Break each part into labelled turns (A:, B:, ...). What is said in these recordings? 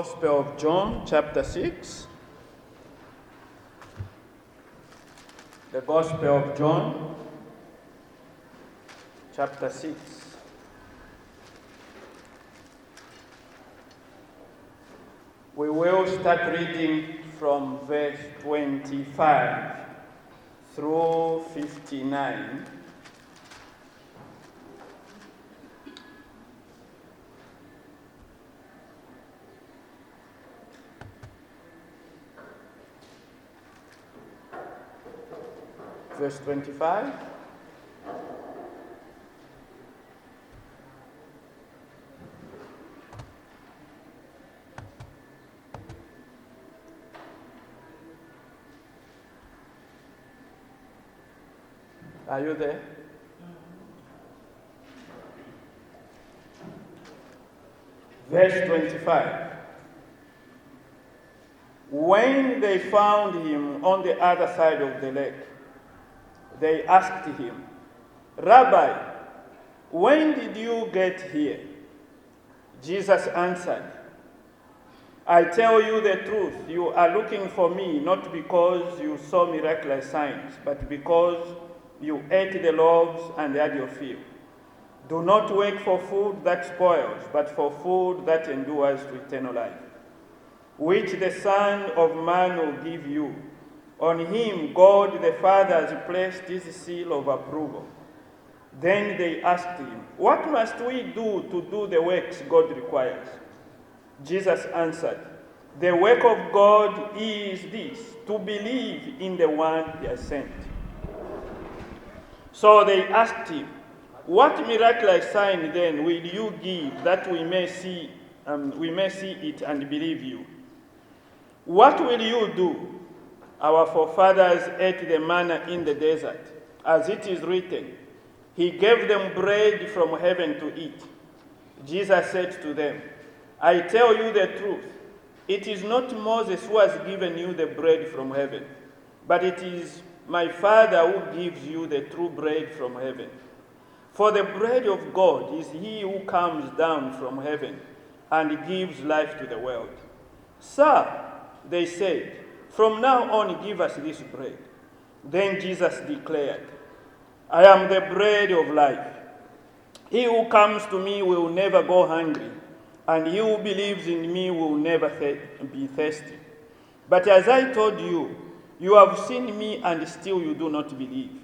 A: Gospel of John, chapter 6. The Gospel of John, chapter 6. We will start reading from verse 25 through 59. Verse 25. Are you there? Verse 25. When they found him on the other side of the lake, they asked him, "Rabbi, when did you get here?" Jesus answered, "I tell you the truth, you are looking for me not because you saw miraculous signs, but because you ate the loaves and had your fill. Do not work for food that spoils, but for food that endures to eternal life, which the Son of Man will give you. On him God the Father has placed his seal of approval." Then they asked him, "What must we do to do the works God requires?" Jesus answered, "The work of God is this, to believe in the one he has sent." So they asked him, "What miraculous sign then will you give that we may see it and believe you? What will you do? Our forefathers ate the manna in the desert, as it is written, 'He gave them bread from heaven to eat.'" Jesus said to them, "I tell you the truth, it is not Moses who has given you the bread from heaven, but it is my Father who gives you the true bread from heaven. For the bread of God is he who comes down from heaven and gives life to the world." "Sir," they said, "from now on give us this bread." Then Jesus declared, "I am the bread of life. He who comes to me will never go hungry, and he who believes in me will never be thirsty. But as I told you, you have seen me and still you do not believe.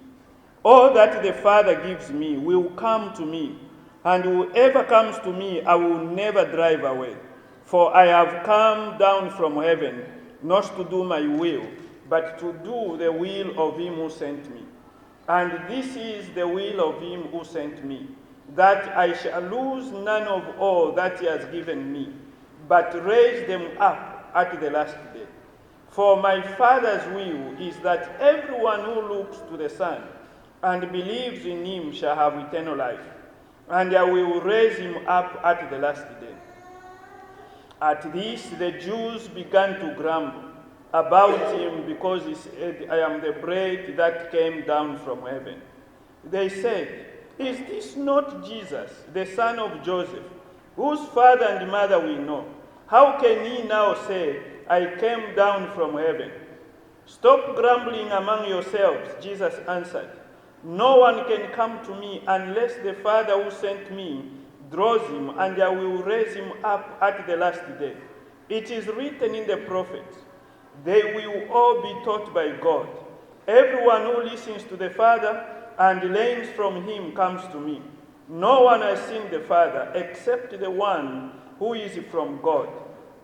A: All that the Father gives me will come to me, and whoever comes to me I will never drive away. For I have come down from heaven, not to do my will, but to do the will of him who sent me. And this is the will of him who sent me, that I shall lose none of all that he has given me, but raise them up at the last day. For my Father's will is that everyone who looks to the Son and believes in him shall have eternal life, and I will raise him up at the last day." At this, the Jews began to grumble about him because he said, "I am the bread that came down from heaven." They said, "Is this not Jesus, the son of Joseph, whose father and mother we know? How can he now say, 'I came down from heaven'?" "Stop grumbling among yourselves," Jesus answered. "No one can come to me unless the Father who sent me draws him, and I will raise him up at the last day. It is written in the prophets, 'They will all be taught by God.' Everyone who listens to the Father and learns from him comes to me. No one has seen the Father except the one who is from God.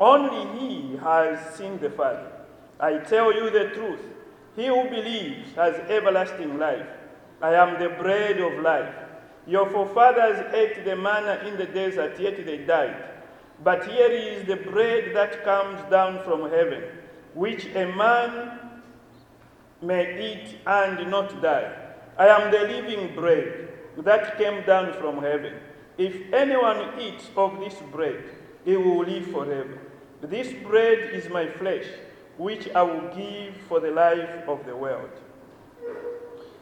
A: Only he has seen the Father. I tell you the truth, he who believes has everlasting life. I am the bread of life. Your forefathers ate the manna in the desert, yet they died. But here is the bread that comes down from heaven, which a man may eat and not die. I am the living bread that came down from heaven. If anyone eats of this bread, he will live forever. This bread is my flesh, which I will give for the life of the world."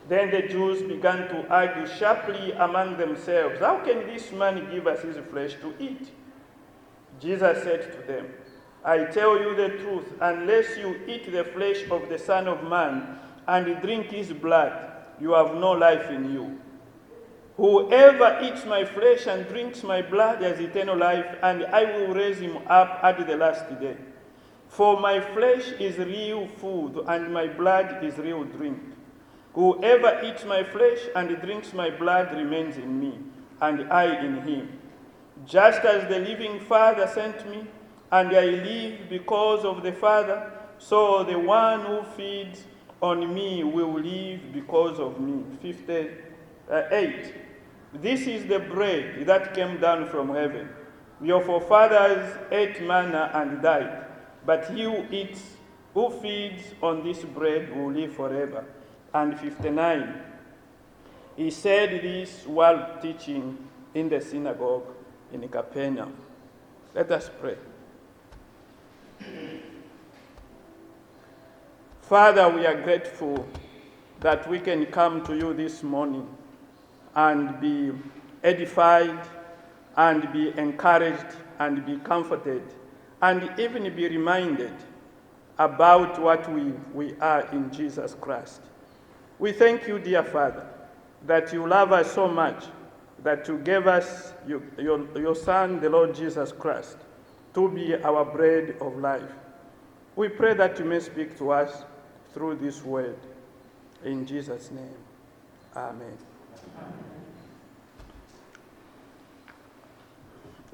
A: Then the Jews began to argue sharply among themselves, "How can this man give us his flesh to eat?" Jesus said to them, I tell you the truth, unless you eat the flesh of the Son of Man and drink his blood, you have no life in you. Whoever eats my flesh and drinks my blood has eternal life, and I will raise him up at the last day. For my flesh is real food, and my blood is real drink. Whoever eats my flesh and drinks my blood remains in me, and I in him. Just as the living Father sent me, and I live because of the Father, so the one who feeds on me will live because of me. 58. This is the bread that came down from heaven. Your forefathers ate manna and died, but he who feeds on this bread will live forever. And 59. He said this while teaching in the synagogue in Capernaum. Let us pray. Father, we are grateful that we can come to you this morning and be edified and be encouraged and be comforted and even be reminded about what we are in Jesus Christ. We thank you, dear Father, that you love us so much that you gave us your Son, the Lord Jesus Christ, to be our bread of life. We pray that you may speak to us through this word. In Jesus' name, amen.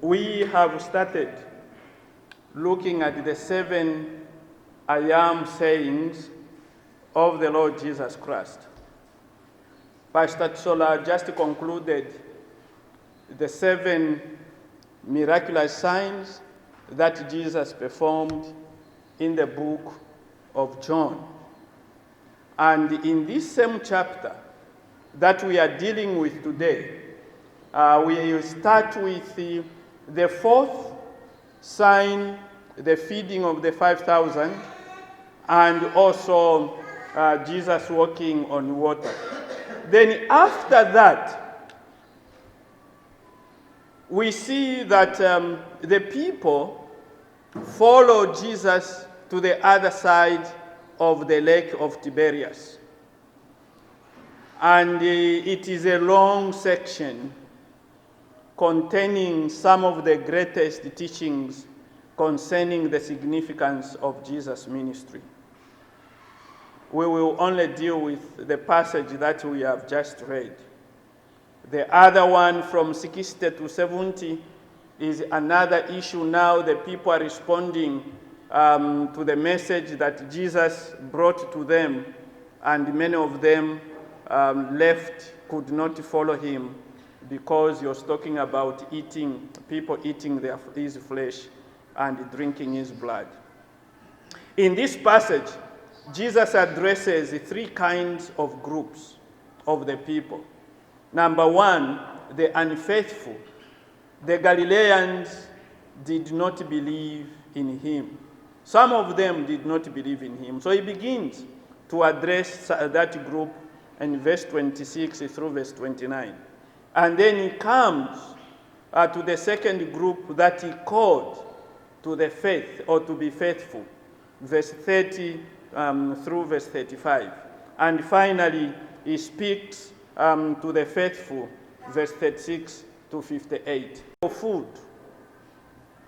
A: We have started looking at the 7 I am sayings of the Lord Jesus Christ. Pastor Tsola just concluded the 7 miraculous signs that Jesus performed in the book of John. And in this same chapter that we are dealing with today, we start with the 4th sign, the feeding of the 5,000, and also Jesus walking on water. Then after that, we see that the people follow Jesus to the other side of the lake of Tiberias. And it is a long section containing some of the greatest teachings concerning the significance of Jesus' ministry. We will only deal with the passage that we have just read. The other one from 60 to 70 is another issue now. The people are responding to the message that Jesus brought to them, and many of them left, could not follow him because he was talking about people eating his flesh and drinking his blood. In this passage, Jesus addresses 3 kinds of groups of the people. Number 1, the unfaithful. The Galileans did not believe in him. Some of them did not believe in him. So he begins to address that group in verse 26 through verse 29. And then he comes to the second group that he called to the faith or to be faithful, verse 30 through verse 35. And finally, he speaks to the faithful, verse 36 to 58. For food.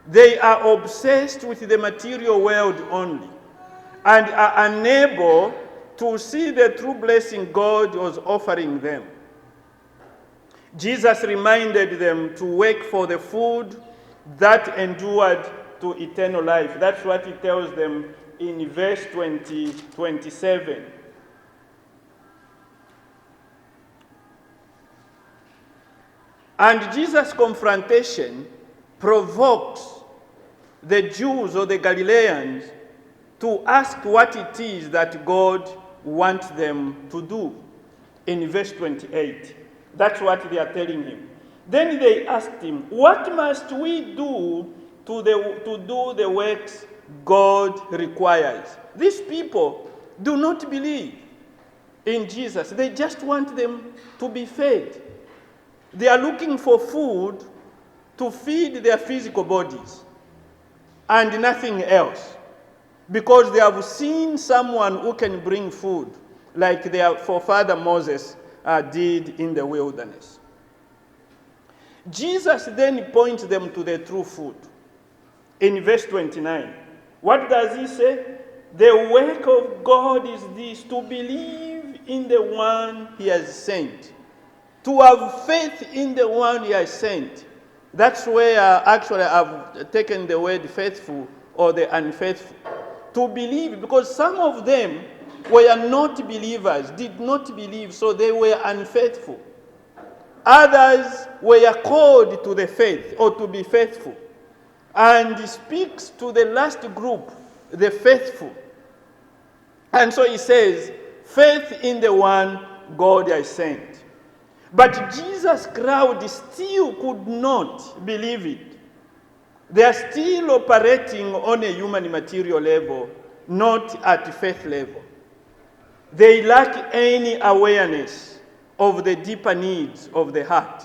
A: They are obsessed with the material world only and are unable to see the true blessing God was offering them. Jesus reminded them to work for the food that endured to eternal life. That's what he tells them in verse 27. And Jesus' confrontation provokes the Jews or the Galileans to ask what it is that God wants them to do. In verse 28, that's what they are telling him. Then they asked him, what must we do to do the works God requires? These people do not believe in Jesus. They just want them to be fed. They are looking for food to feed their physical bodies. and nothing else, because they have seen someone who can bring food, like their forefather Moses did in the wilderness. Jesus then points them to the true food. In verse 29, what does he say? The work of God is this, to believe in the one he has sent. To have faith in the one he has sent. That's where actually I've taken the word faithful or the unfaithful. To believe, because some of them were not believers, did not believe, so they were unfaithful. Others were called to the faith or to be faithful. And he speaks to the last group, the faithful. And so he says, faith in the one God has sent. But Jesus' crowd still could not believe it. They are still operating on a human material level, not at faith level. They lack any awareness of the deeper needs of the heart.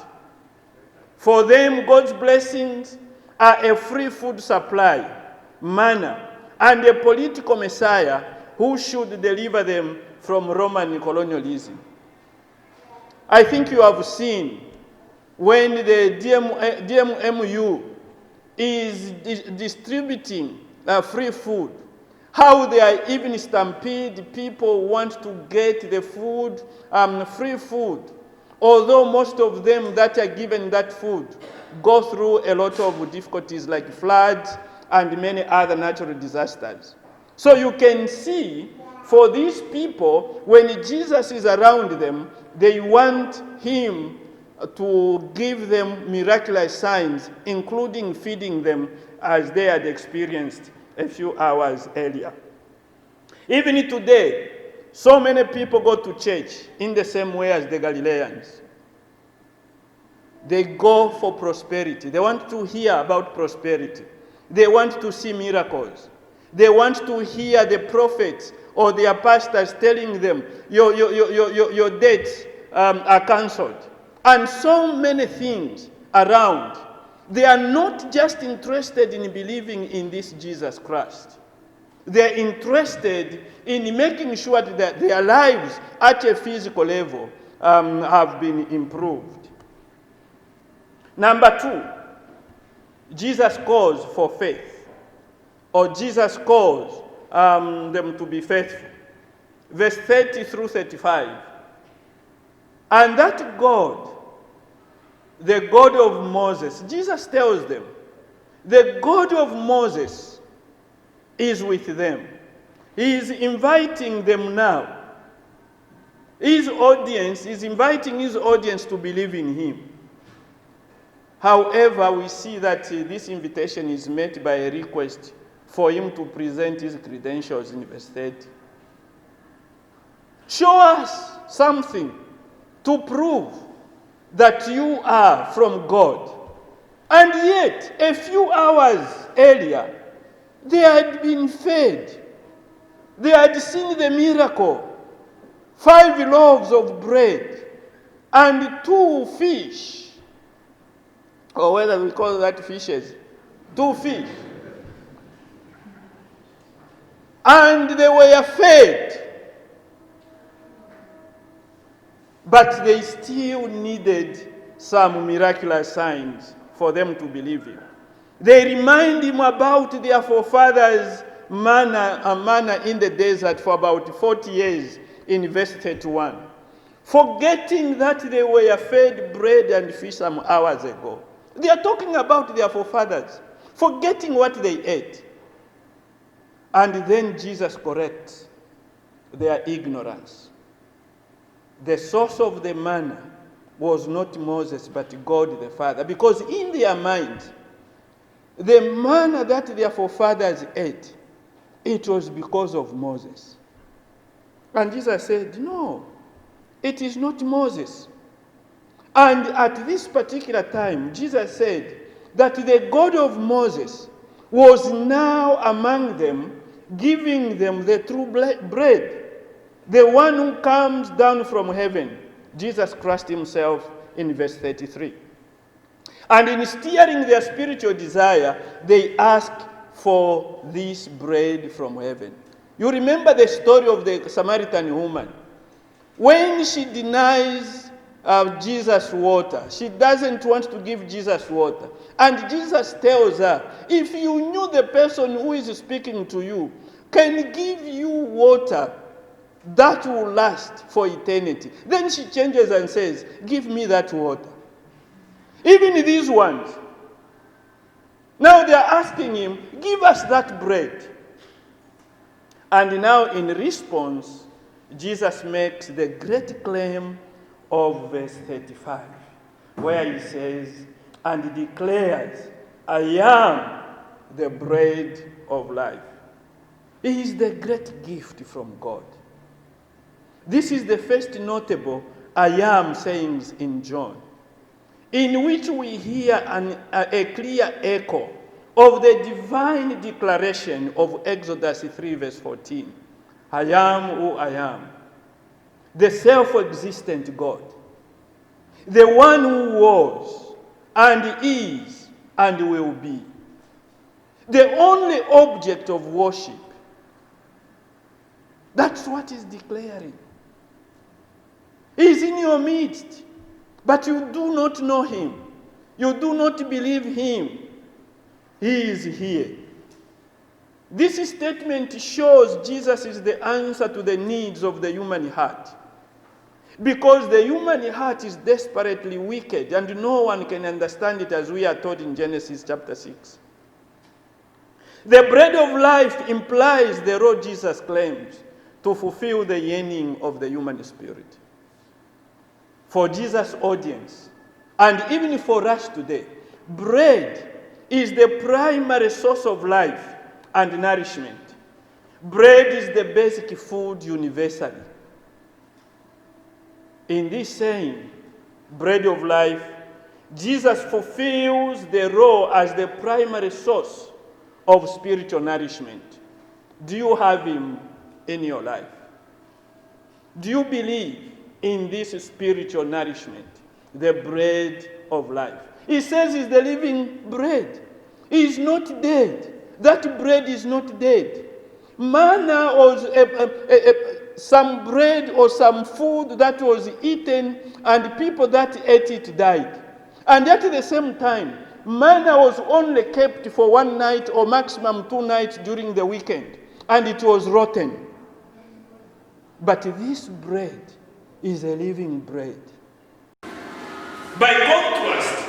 A: For them, God's blessings are a free food supply, manna, and a political Messiah who should deliver them from Roman colonialism. I think you have seen when the DMMU is distributing free food, how they are even stampede people want to get the food, free food, although most of them that are given that food go through a lot of difficulties like floods and many other natural disasters. So you can see, for these people, when Jesus is around them, they want him to give them miraculous signs, including feeding them as they had experienced a few hours earlier. Even today, so many people go to church in the same way as the Galileans. They go for prosperity. They want to hear about prosperity. They want to see miracles. They want to hear the prophets or their pastors telling them, your debts are cancelled. And so many things around. They are not just interested in believing in this Jesus Christ. They are interested in making sure that their lives at a physical level have been improved. Number 2, Jesus calls for faith, or Jesus calls them to be faithful. Verse 30 through 35. And that God, the God of Moses, Jesus tells them, the God of Moses is with them. He is inviting them now. His audience is inviting his audience to believe in him. However, we see that this invitation is met by a request for him to present his credentials in verse 30. Show us something to prove that you are from God. And yet, a few hours earlier, they had been fed. They had seen the miracle. 5 loaves of bread and 2 fish. Or whether we call that fishes. 2 fish. And they were fed. But they still needed some miraculous signs for them to believe him. They remind him about their forefathers' manna in the desert for about 40 years in verse 31. Forgetting that they were fed bread and fish some hours ago. They are talking about their forefathers, forgetting what they ate. And then Jesus corrects their ignorance. The source of the manna was not Moses, but God the Father. Because in their mind, the manna that their forefathers ate, it was because of Moses. And Jesus said, no, it is not Moses. And at this particular time, Jesus said that the God of Moses was now among them, giving them the true bread. The one who comes down from heaven, Jesus Christ himself in verse 33. And in steering their spiritual desire, they ask for this bread from heaven. You remember the story of the Samaritan woman. When she denies Jesus water, she doesn't want to give Jesus water. And Jesus tells her, if you knew the person who is speaking to you can give you water that will last for eternity. Then she changes and says, give me that water. Even these ones, now they are asking him, give us that bread. And now in response, Jesus makes the great claim of verse 35, where he says, and declares, I am the bread of life. It is the great gift from God. This is the first notable I am sayings in John, in which we hear a clear echo of the divine declaration of Exodus 3 verse 14. I am who I am, the self-existent God, the one who was and is and will be, the only object of worship. That's what he's declaring. He is in your midst, but you do not know him. You do not believe him. He is here. This statement shows Jesus is the answer to the needs of the human heart. Because the human heart is desperately wicked, and no one can understand it, as we are taught in Genesis chapter 6. The bread of life implies the role Jesus claims to fulfill the yearning of the human spirit. For Jesus' audience, and even for us today, bread is the primary source of life and nourishment. Bread is the basic food universally. In this saying, bread of life, Jesus fulfills the role as the primary source of spiritual nourishment. Do you have him in your life? Do you believe in this spiritual nourishment, the bread of life? He says he's the living bread. He is not dead. That bread is not dead. Manna was some bread or some food that was eaten, and people that ate it died. And at the same time, manna was only kept for one night or maximum 2 nights during the weekend, and it was rotten. But this bread is a living bread. By contrast,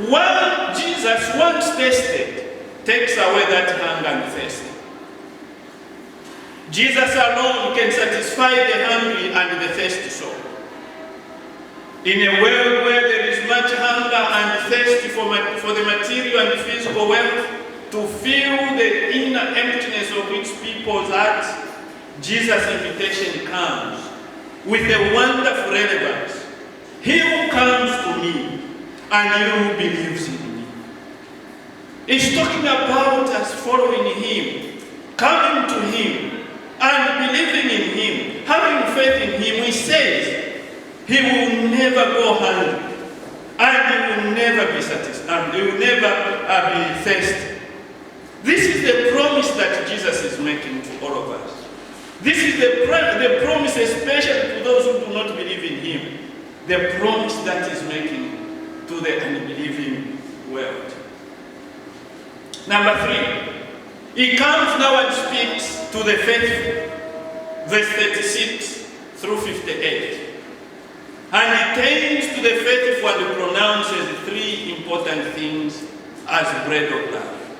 A: what Jesus once tasted takes away that hunger and thirst. Jesus alone can satisfy the hungry and the thirsty soul. In a world where there is much hunger and thirst for the material and physical wealth to fill the inner emptiness of its people's hearts, Jesus' invitation comes with a wonderful relevance. He who comes to me and he who believes in me. He's talking about us following him, coming to him, and believing in him, having faith in him. He says he will never go hungry, and he will never be satisfied, he will never be thirsty. This is the promise that Jesus is making to all of us. This is the promise especially to those who do not believe in him, the promise that he's making to the unbelieving world. Number 3, he comes now and speaks to the faithful, verse 36 through 58. And he turns to the faithful and pronounces 3 important things as bread of life.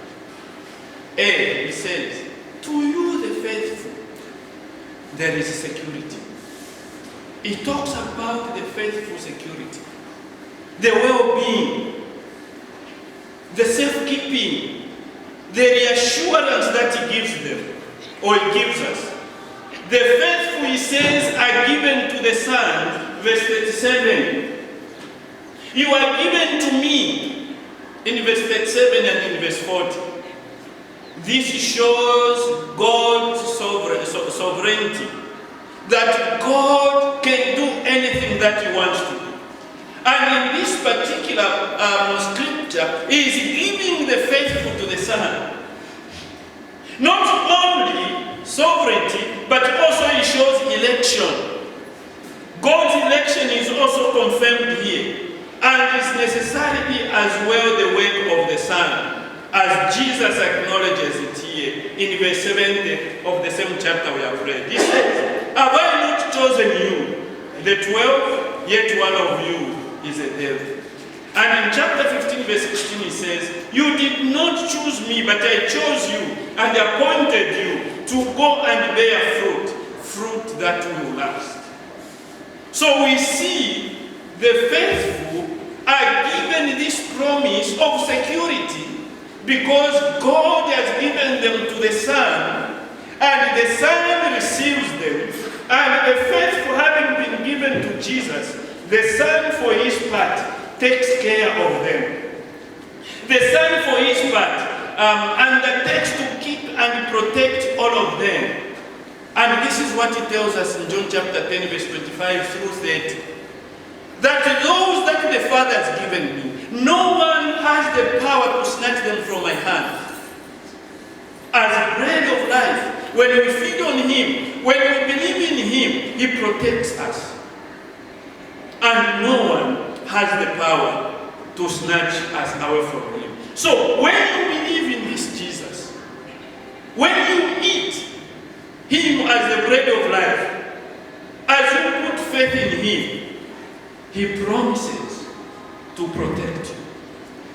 A: A, he says, to you the faithful, there is security. He talks about the faithful security, the well-being, the safekeeping, the reassurance that he gives them, or he gives us. The faithful, he says, are given to the Son, verse 37. You are given to me, in verse 37 and in verse 40. This shows God's sovereignty, that God can do anything that he wants to do. And in this particular scripture, he is giving the faithful to the Son. Not only sovereignty, but also he shows election. God's election is also confirmed here, and is necessarily as well the work of the Son, as Jesus acknowledges it here in verse 70 of the same chapter we have read. He says, have I not chosen you, the 12, yet one of you is a devil. And in chapter 15, verse 16, he says, you did not choose me, but I chose you and appointed you to go and bear fruit, fruit that will last. So we see the faithful are given this promise of security because God has given them to the Son, and the Son receives them, and the faithful having been given to Jesus, the Son for his part takes care of them. The Son for his part undertakes to keep and protect all of them. And this is what he tells us in John chapter 10, verse 25 through 30. That those that the Father has given me, no one has the power to snatch them from my hand. As bread of life, when we feed on him, when we believe in him, he protects us. And no one has the power to snatch us away from him. So when you believe in this Jesus, when you eat him as the bread of life, as you put faith in him, he promises to protect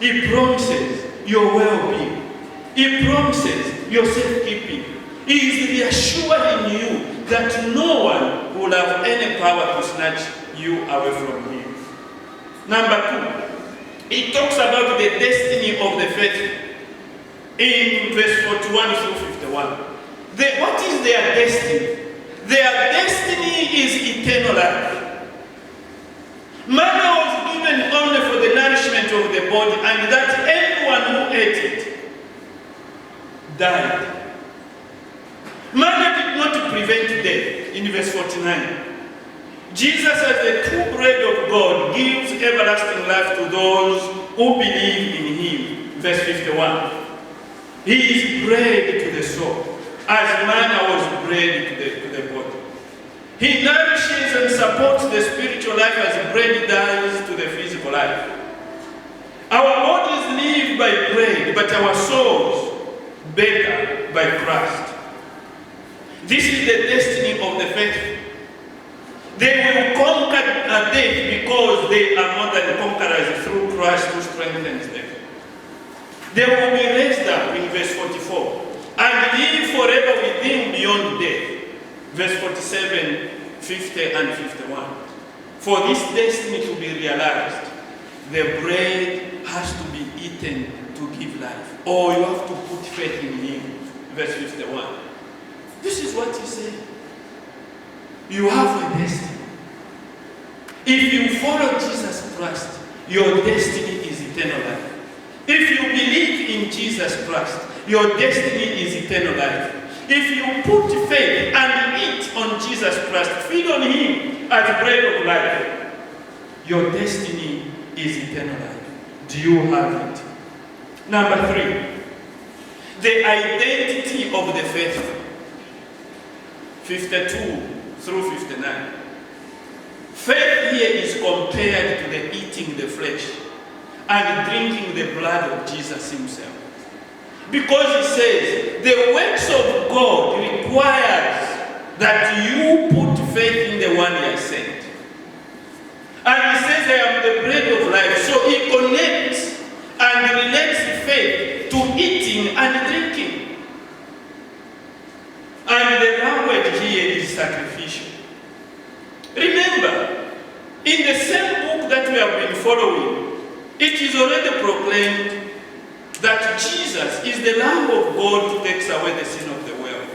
A: you. He promises your well-being. He promises your safekeeping. He is reassuring you that no one will have any power to snatch you away from him. Number 2, it talks about the destiny of the faithful in verse 41 through 51. What is their destiny? Their destiny is eternal life. Manna was given only for the nourishment of the body, and that everyone who ate it died. Manna did not prevent death in verse 49. Jesus, as the true bread of God, gives everlasting life to those who believe in him. Verse 51. He is bread to the soul, as manna was bread to the body. He nourishes and supports the spiritual life as bread does to the physical life. Our bodies live by bread, but our souls better by Christ. This is the destiny of the faithful. They will conquer death because they are more than conquerors through Christ who strengthens them. They will be raised up in verse 44 and live forever with him beyond death. Verse 47, 50 and 51. For this destiny to be realized, the bread has to be eaten to give life. Or you have to put faith in him. Verse 51. This is what he said. You have a destiny. If you follow Jesus Christ, your destiny is eternal life. If you believe in Jesus Christ, your destiny is eternal life. If you put faith and eat on Jesus Christ, feed on him as bread of life, your destiny is eternal life. Do you have it? Number 3, the identity of the faithful. 52 through 59. Faith here is compared to the eating the flesh and drinking the blood of Jesus himself. Because he says, the works of God requires that you put faith in the one he has sent. And he says, I am the bread of life. So he connects and relates faith to eating and drinking. And the language here is sacrificial. Remember, in the same book that we have been following, it is already proclaimed that Jesus is the Lamb of God who takes away the sin of the world.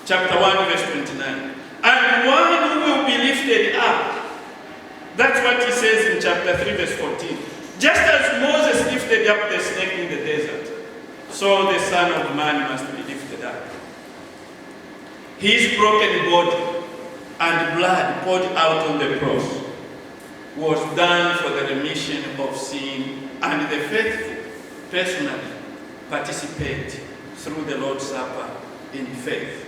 A: Chapter 1, verse 29. And one who will be lifted up. That's what he says in chapter 3, verse 14. Just as Moses lifted up the snake in the desert, so the Son of Man must be lifted up. His broken body and blood poured out on the cross was done for the remission of sin, and the faithful personally participate through the Lord's Supper in faith.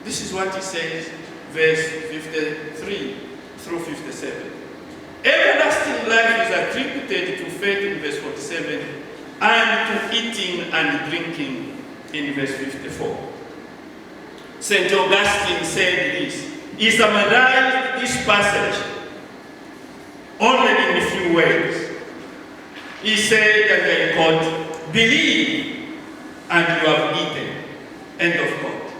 A: This is what he says, verse 53 through 57. Everlasting life is attributed to faith in verse 47 and to eating and drinking in verse 54. St. Augustine said this. He summarized this passage only in a few words. He said, and I quote, "Believe and you have eaten." End of quote.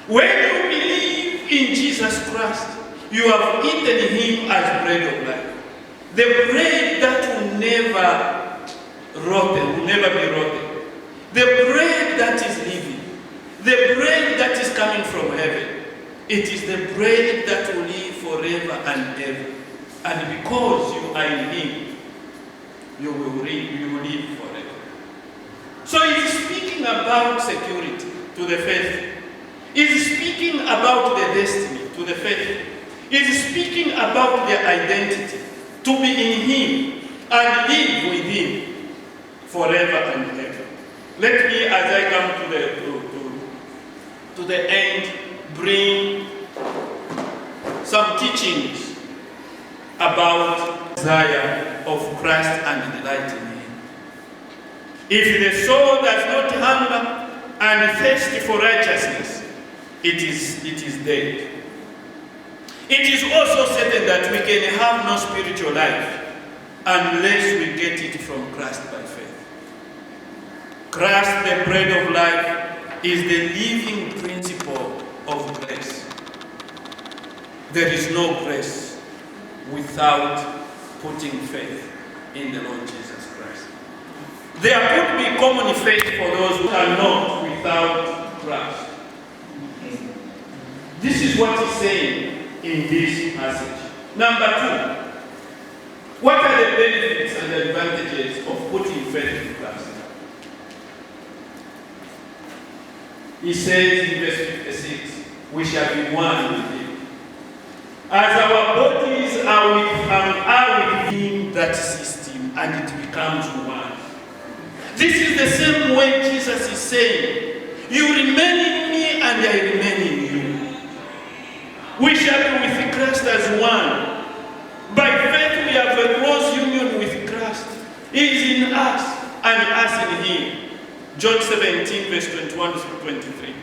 A: When you believe in Jesus Christ, you have eaten him as bread of life. The bread that will never rotten, will never be rotten. The bread that is living. The bread that is coming from heaven. It is the bread that will live forever and ever. And because you are in him, you will live forever. So it is speaking about security to the faithful. It is speaking about their destiny to the faithful. It is speaking about their identity, to be in him and live with him forever and ever. Let me, as I come to the end, bring some teachings about desire of Christ and delight in him. If the soul does not hunger and thirst for righteousness, it is dead. It is also certain that we can have no spiritual life unless we get it from Christ by faith. Christ, the bread of life, is the living principle of grace. There is no grace without putting faith in the Lord Jesus Christ. There could be common faith for those who are not without Christ. This is what he's saying in this passage. Number 2, what are the benefits and advantages of putting faith in Christ? He says in verse 56, we shall be one with him. As our bodies are with him that system, and it becomes one. This is the same way Jesus is saying, you remain in me and I remain in you. We shall be with Christ as one. By faith we have a close union with Christ. He is in us and us in him. John 17 verse 21 through 23.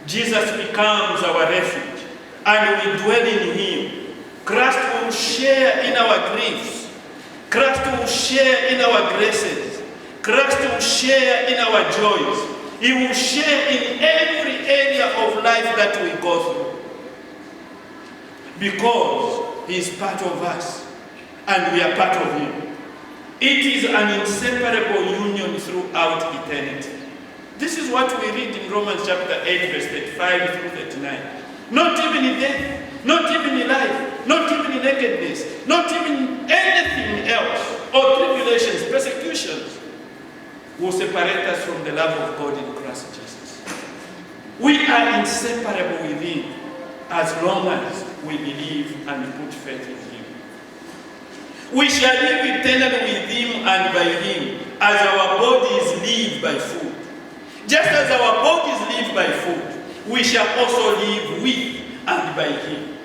A: Jesus becomes our refuge and we dwell in him. Christ will share in our griefs. Christ will share in our graces. Christ will share in our joys. He will share in every area of life that we go through. Because he is part of us and we are part of him. It is an inseparable union throughout eternity. This is what we read in Romans chapter 8 verse 35 through 39. Not even in death, not even in life, not even in nakedness, not even anything else, or tribulations, persecutions, will separate us from the love of God in Christ Jesus. We are inseparable with him as long as we believe and put faith in him. We shall live eternally with him and by him, as our bodies live by food. Just as our bodies live by food, we shall also live with and by him.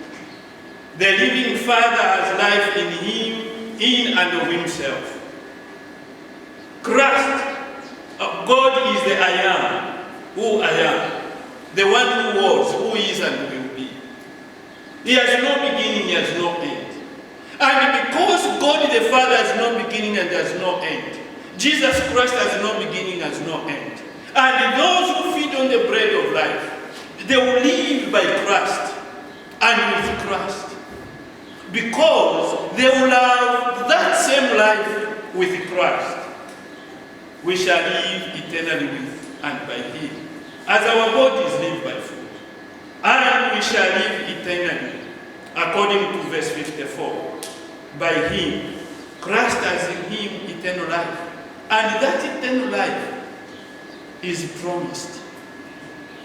A: The living Father has life in him, in and of himself. Christ, God is the I am, who I am, the one who was, who is and will be. He has no beginning, he has no end. And because God the Father has no beginning and has no end, Jesus Christ has no beginning, has no end. And those who feed on the bread of life, they will live by Christ and with Christ. Because they will have that same life with Christ. We shall live eternally with and by him, as our bodies live by food. And we shall live eternally, according to verse 54, by him. Christ has in him eternal life. And that eternal life is promised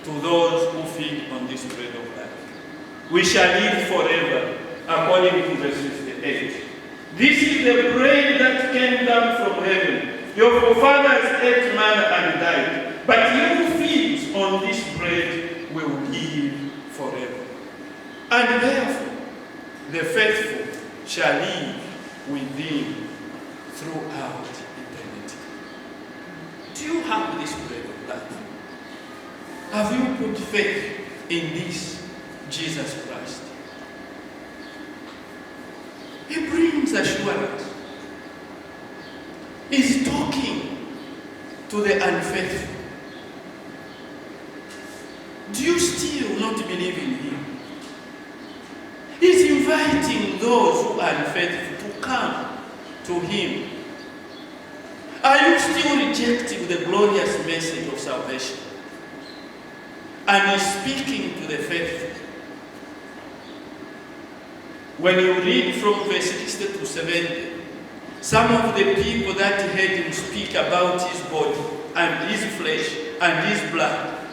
A: to those who feed on this bread of life. We shall live forever, according to verse 58. This is the bread that came down from heaven, Your forefathers ate manna and died, but you who feeds on this bread will live forever. And therefore, the faithful shall live with thee throughout eternity. Do you have this bread of life? Have you put faith in this Jesus Christ? He brings assurance. He's talking to the unfaithful. Do you still not believe in him? He's inviting those who are unfaithful to come to him. Are you still rejecting the glorious message of salvation? And he's speaking to the faithful. When you read from verse 60 to 70, some of the people that heard him speak about his body and his flesh and his blood,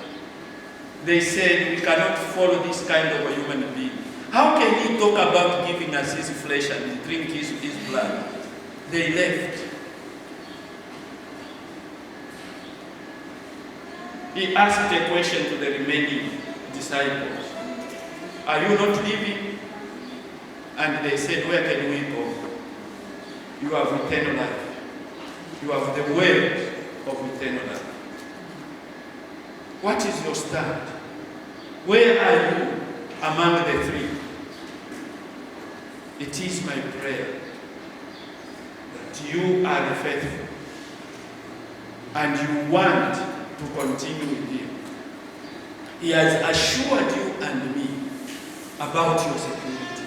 A: they said, we cannot follow this kind of a human being. How can he talk about giving us his flesh and drink his blood? They left. He asked a question to the remaining disciples. Are you not living? And they said, where can we go? You have eternal life. You have the word of eternal life. What is your stand? Where are you among the three? It is my prayer that you are faithful and you want to continue with him. He has assured you and me about your security.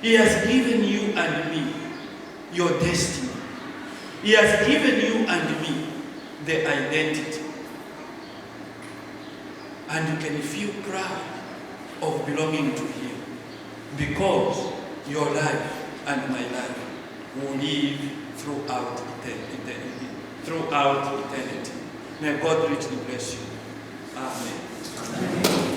A: He has given you and me your destiny. He has given you and me the identity. And you can feel proud of belonging to him, because your life and my life will live throughout eternity. Throughout eternity. May God richly bless you. Amen.